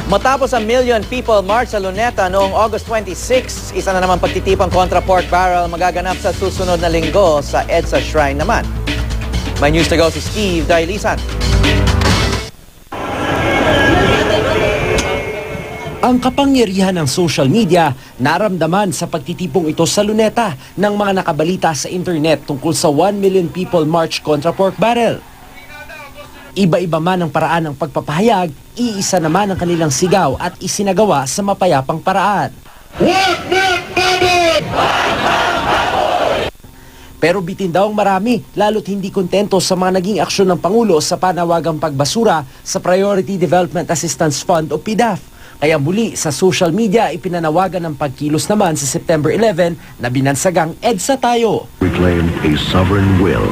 Matapos ang Million People March sa Luneta noong August 26, isa na naman pagtitipang kontra pork barrel magaganap sa susunod na linggo sa EDSA Shrine naman. May news to go si Steve Dailisan. Ang kapangyarihan ng social media naramdaman sa pagtitipong ito sa Luneta ng mga nakabalita sa internet tungkol sa 1 Million People March kontra pork barrel. Iba-iba man ang paraan ng pagpapahayag, iisa naman ang kanilang sigaw at isinagawa sa mapayapang paraan. Pero bitin daw ang marami, lalo't hindi kontento sa mga naging aksyon ng Pangulo sa panawagang pagbasura sa Priority Development Assistance Fund o PDAF. Kaya muli sa social media ipinanawagan ng pagkilos naman sa September 11 na binansagang EDSA Tayo. Reclaim a sovereign will.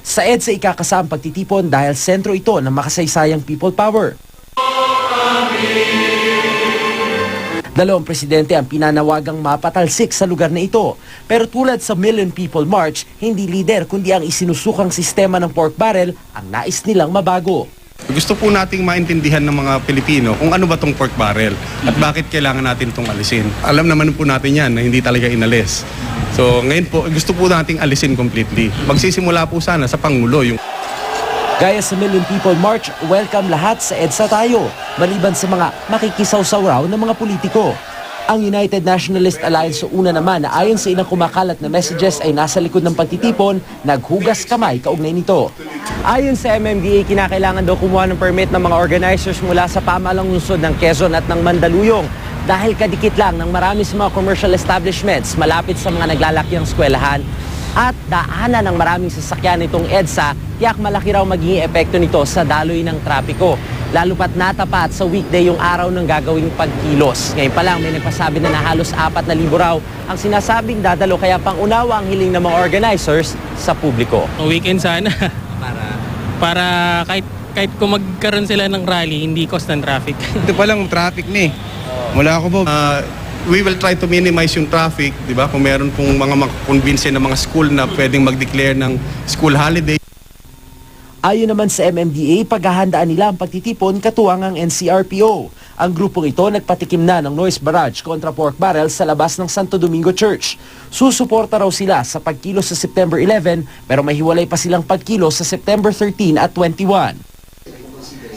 Sa EDSA ikakasa ang pagtitipon dahil sentro ito ng makasaysayang people power. Dalawang presidente ang pinanawagang mapatalsik sa lugar na ito. Pero tulad sa Million People March, hindi leader kundi ang isinusukang sistema ng pork barrel ang nais nilang mabago. Gusto po nating maintindihan ng mga Pilipino kung ano ba tong pork barrel at bakit kailangan natin itong alisin. Alam naman po natin yan na hindi talaga inalis. So ngayon po, gusto po nating alisin completely. Magsisimula po sana sa Pangulo. Gaya sa Million People March, welcome lahat sa EDSA Tayo, maliban sa mga makikisawsaw raw ng mga politiko. Ang United Nationalist Alliance sa una naman na ayon sa ilang kumakalat na messages ay nasa likod ng pagtitipon, naghugas kamay kaugnay nito. Ayon sa MMDA, kinakailangan daw kumuha ng permit ng mga organizers mula sa pamahalang lungsod ng Quezon at ng Mandaluyong dahil kadikit lang ng marami sa mga commercial establishments malapit sa mga naglalakiang eskwelahan at daanan ng maraming sasakyan nitong EDSA, tiyak malaki raw magiging epekto nito sa daloy ng trapiko. Lalo pat natapat sa weekday yung araw ng gagawing pagkilos. Ngayon pa lang may nagpasabi na halos 4,000 raw ang sinasabing dadalo kaya pangunawa ang hiling ng mga organizers sa publiko. Weekend sana para kahit kung magkaroon sila ng rally, hindi cost ng traffic. Ito pa lang traffic ni. Wala ako po. We will try to minimize yung traffic, di ba? Kung meron pong mga convince ng mga school na pwedeng mag-declare ng school holiday. Ayon naman sa MMDA, paghahandaan nila ang pagtitipon katuwang ang NCRPO. Ang grupong ito nagpatikim na ng noise barrage kontra pork barrel sa labas ng Santo Domingo Church. Susuporta raw sila sa pagkilos sa September 11 pero may hiwalay pa silang pagkilos sa September 13 at 21.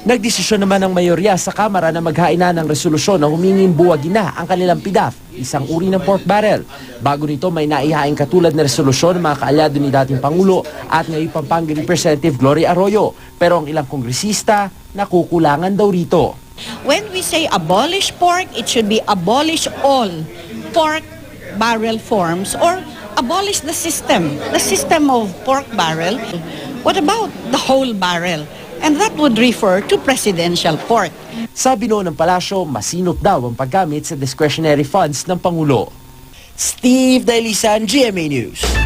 Nagdesisyon naman ng mayorya sa Kamara na maghain na ng resolusyon na humingin buwagin na ang kanilang PDAF, isang uri ng pork barrel. Bago nito may naihaing katulad na resolusyon ng mga kaalyado ni dating Pangulo at ngayon Pampanga Representative Gloria Arroyo. Pero ang ilang kongresista nakukulangan daw rito. When we say abolish pork, it should be abolish all pork barrel forms or abolish the system of pork barrel. What about the whole barrel? And that would refer to presidential pork. Sabi noon ng palasyo, masinop daw ang paggamit sa discretionary funds ng Pangulo. Steve Dailisan, GMA News.